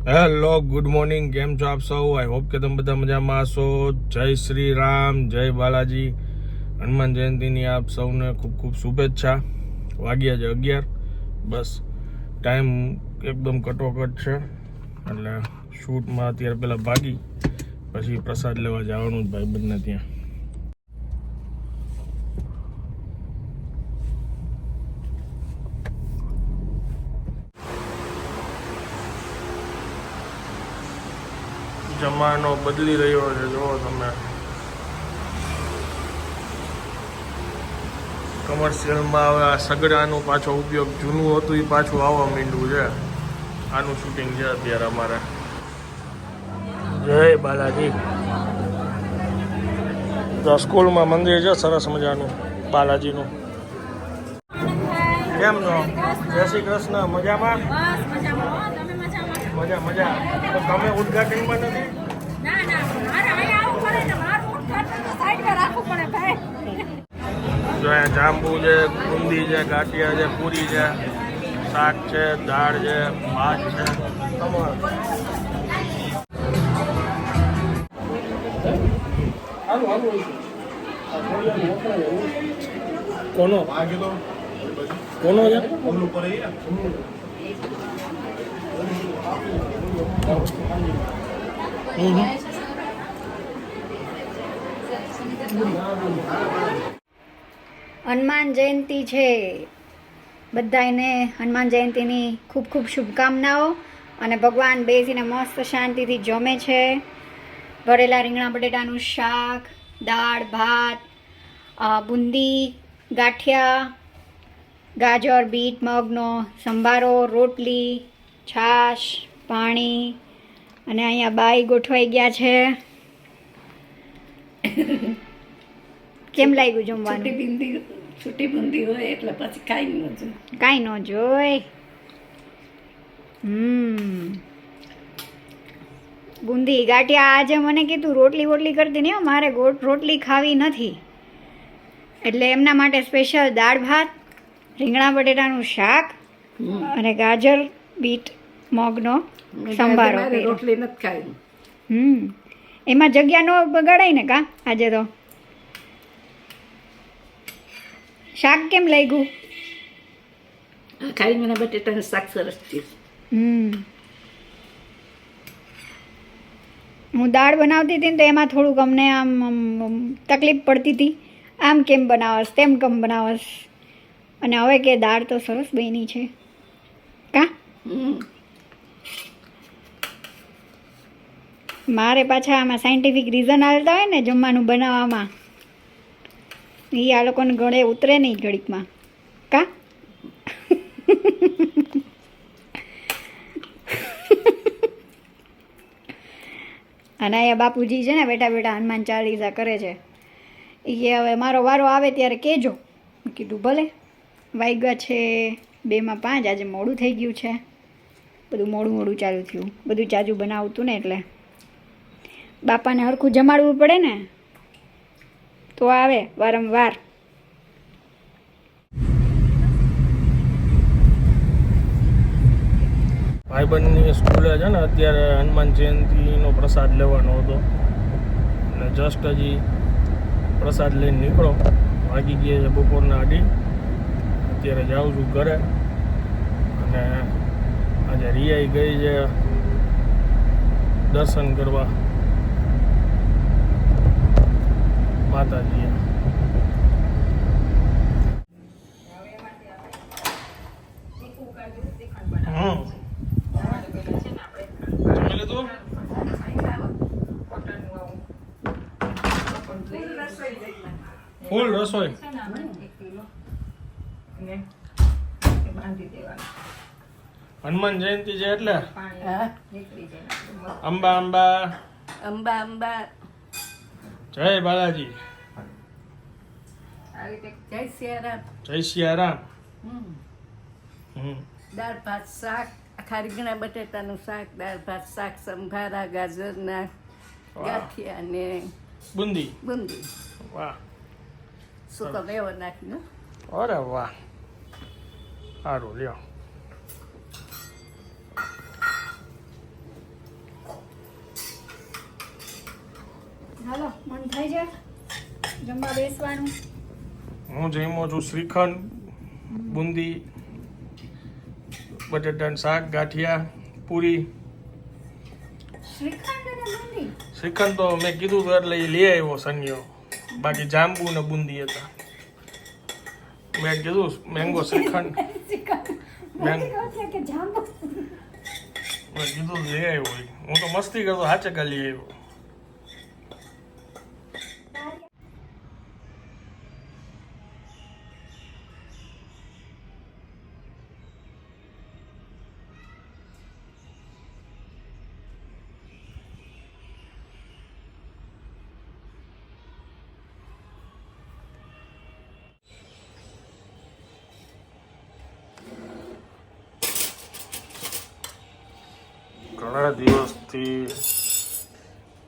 Hello, good morning. કેમ છો આપ સૌ? આઈ હોપ કે તમે બધા મજામાં હશો. જય શ્રી રામ, જય બાલાજી. હનુમાન જયંતિની આપ સૌને ખૂબ ખૂબ શુભેચ્છા. વાગ્યા છે 11. બસ ટાઈમ એકદમ કટોકટ છે એટલે શૂટમાં અત્યારે પહેલાં ભાગી પછી પ્રસાદ લેવા જવાનું જ ભાઈબંધને ત્યાં. જમાનો બદલી રહ્યો છે, જુઓ તમે. કમર્શિયલમાં હવે આ સગડાનો પાછો ઉપયોગ જૂનું હતું એ પાછું આવવા માંડ્યું છે. આનું શૂટિંગ છે અત્યારે અમારે. જય બાલાજી. તો સ્કૂલમાં મંદિર છે સરસ મજાનું બાલાજીનું. કેમ છો? જય શ્રી કૃષ્ણ. મજામાં? મજા મજા. તો તમે ઉદઘાટનમાં નથી? જો અહીંયા જાંબુ છે, બુંદી છે, ગાંઠિયા છે, પૂરી છે, શાક છે, દાળ છે, ભાત છે. કોનો કોનો છે? હનુમાન જયંતિ છે. બધાને હનુમાન જયંતિની ખૂબ ખૂબ શુભકામનાઓ. અને ભગવાન બેસીને મસ્ત શાંતિથી જમે છે. ભરેલા રીંગણા બટેટાનું શાક, દાળ ભાત, બુંદી, ગાંઠિયા, ગાજર બીટ મગનો સંભારો, રોટલી, છાશ, પાણી. અને અહીંયા બાઈ ગોઠવાઈ ગયા છે. કેમ લાગ્યું જમવાનું? છૂટી બુંદી હોય એટલે પછી કાંઈ ન જોઈએ. કાંઈ ન જોઈ. બુંદી ગાંઠિયા. આજે મને કીધું રોટલી કરતી નહીં, મારે રોટલી ખાવી નથી, એટલે એમના માટે સ્પેશિયલ દાળ ભાત, રીંગણા બટેટાનું શાક અને ગાજર બીટ મગનો સંભારો. રોટલી નથી ખાવી. એમાં જગ્યા ન બગાડાય ને કા? આજે તો શાક કેમ લાગ્યું? ખાઈ મને બટેટાનું શાક સરસ છે. હું દાળ બનાવતી હતી ને તો એમાં થોડુંક અમને આમ તકલીફ પડતી હતી. આમ કેમ બનાવસ, તેમ કેમ બનાવસ. અને હવે કે દાળ તો સરસ બની છે કા? મારે પાછા આમાં સાયન્ટિફિક રીઝન આવતા હોય ને જમવાનું બનાવવામાં, એ આ લોકોને ગળે ઉતરે નહીં ઘડીકમાં કા? અને અહીંયા બાપુજી છે ને બેઠા બેઠા હનુમાન ચાલીસા કરે છે. એ હવે મારો વારો આવે ત્યારે કહેજો. કીધું ભલે. વાગ્યા છે 2:05. આજે મોડું થઈ ગયું છે. બધું મોડું ચાલુ થયું. બધું ચાજુ બનાવતું ને એટલે બાપાને હરખું જમાડવું પડે ને તો આવે વારંવાર. ભાઈબંધની સ્કૂલે છે ને અત્યારે હનુમાન જયંતિનો પ્રસાદ લેવાનો હતો અને જસ્ટ હજી પ્રસાદ લઈને નીકળો. વાગી ગયા છે બપોરના 2:30. અત્યારે જાઉં છું ઘરે. અને આજે રિયાઈ ગઈ છે દર્શન કરવા માતાજીએ. ફૂલ રસોઈ. હનુમાન જયંતિ છે એટલે અંબા અંબા અંબા અંબા. જય બાલાજી. જય સિયારામ. જય સિયારામ. દાળ ભાત શાક, આખા રીંગણા બટેટાનું શાક, દાળ ભાત શાક, સંભારા, ગાજરના ગાંઠિયા ને બુંદી. વાહ. સૂકો મેવો નાખીને. અરે વાહ, સારું લ્યો. જમવા બેસવાનું. હું જમ્યો છું શ્રીખંડ, બુંદી, બટેટાનું શાક, ગાંઠિયા, પૂરી. શ્રીખંડ અને બુંદી. શ્રીખંડ તો મેં કીધું તો એટલે એ લઈ આવ્યો સન્યો. બાકી જાંબુ ને બુંદી હતા. મેં કીધું મેંગો શ્રીખંડ મેં કીધું લઈ આવ્યો. હું તો મસ્તી કરતો હાચે કા લઈ આવ્યો. ઘણા દિવસથી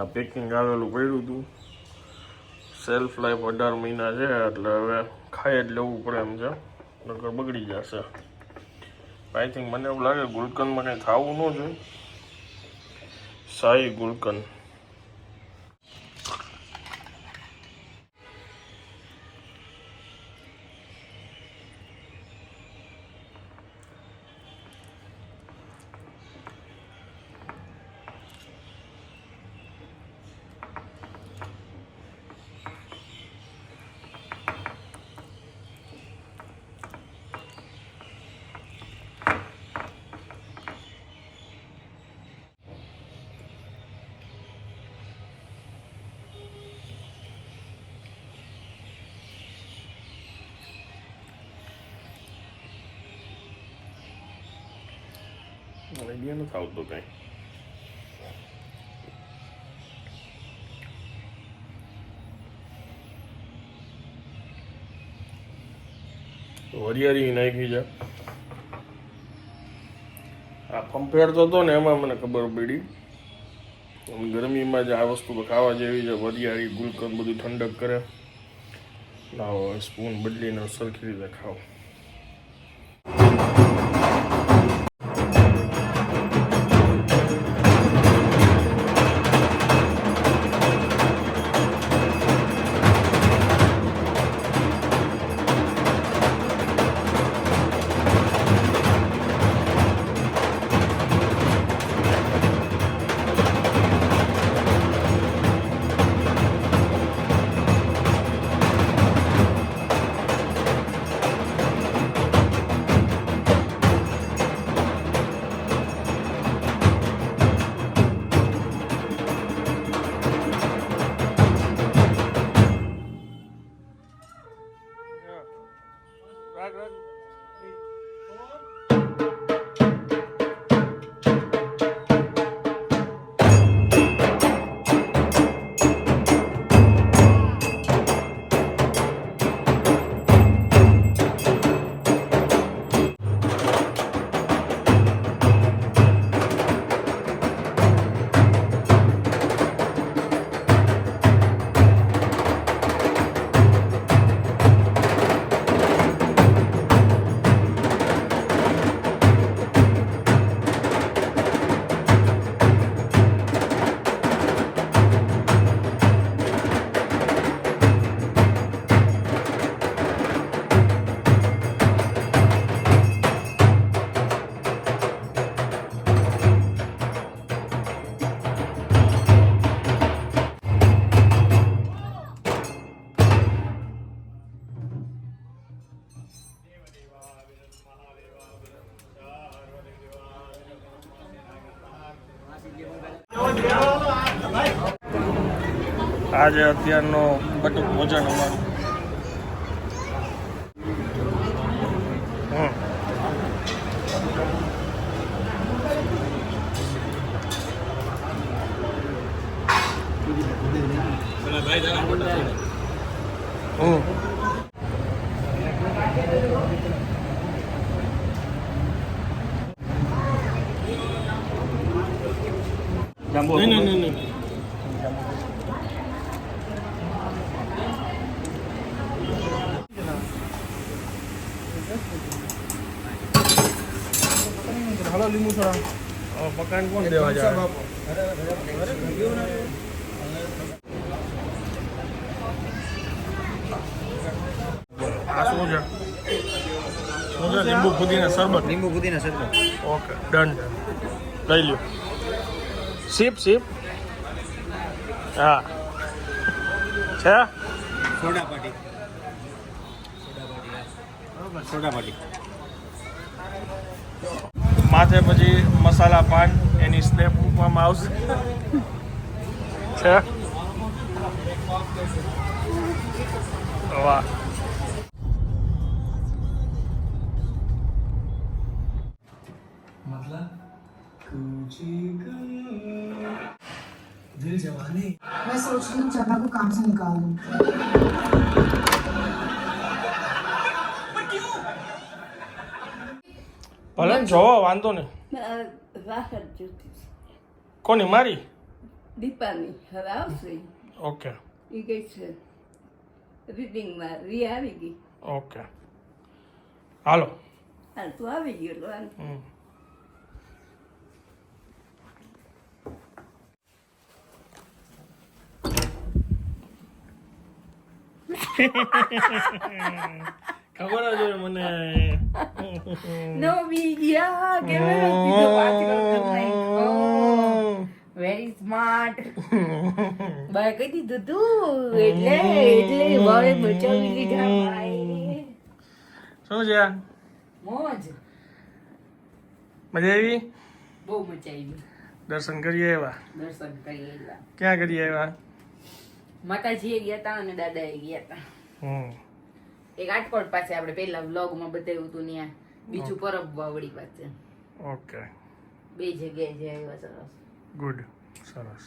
આ પેકિંગ આવેલું પડ્યું હતું. સેલ્ફ લાઈફ 18 મહિના છે એટલે હવે ખાઈ જ લેવું પડે એમ છે, નકર બગડી જશે. આઈ થિંક મને એવું લાગે ગુલકંદમાં કંઈ ખાવું ન જોઈએ. શાહી ગુલકંદ. આઈડિયા નથી આવતો કંઈ. વરિયાળી નાખી છે. આ ફંફેરતો હતો ને એમાં મને ખબર પડી ગરમીમાં જ આ વસ્તુ ખાવા જેવી છે. વરિયાળી ગુલકંદ બધું ઠંડક કરે. લાવો સ્પૂન બદલીને સરખી રીતે ખાઓ. આજે અત્યારનો બટુક ભોજન અમારું. નહીં. હાલો લીંબુ થોડા મકાન કોણ દેવા જાય? આ શું છે શું છે લીંબુ પુદીના શરબત લીંબુ પુદીના શરબત. ઓકે ડન લઈ લ્યો સીપ સીપ હા છે સોડા પાટી. સોડા પાટી. માથે પછી મસાલા પાન એની સ્નેપ મૂકવામાં આવશે છે વાહ मैं सोच रही हूँ चन्ना को काम से निकाल दूँ। ભલે ને જોવો વાંધો નહીં રાહત જોતી છે. કોની મારી દીપાની હવે આવશે ઓકે એ ગઈ છે રીડિંગમાં રી આવી ગઈ. ઓકે હાલો હા તું આવી ગયો એટલે વાંધો. હમ. ખબર જ હોય મને નો બી ગયા કેમેરો સીધો પાછળ કરી નાખ્યો. Very smart. બાય કહી દીધું તું એટલે બાય બચાવી લીધા ભાઈ. શું છે મોજ મજા આવી બહુ મજા આવી. દર્શન કરીએ એવા દર્શન કરી આવ્યા. ક્યાં કરીએ એવા માતાજીએ ગયા હતા અને દાદાએ ગયા હતા. હમ એક આટકોટ પાસે આપણે પહેલા વ્લોગમાં બતાવ્યું હતું ત્યાં બીજું પરબ વાવડી પાસે ઓકે બે જગ્યાએ જે આવ્યા સરસ. ગુડ સરસ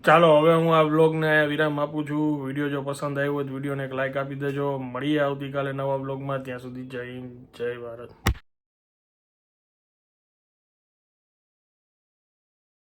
ચાલો હવે હું આ વ્લોગને વિરામ આપું છું. વિડીયો જો પસંદ આવ્યો હોય તો વિડીયોને એક લાઈક આપી દેજો. મળીએ આવતીકાલે નવા વ્લોગમાં. ત્યાં સુધી જય હિન્દ જય ભારત.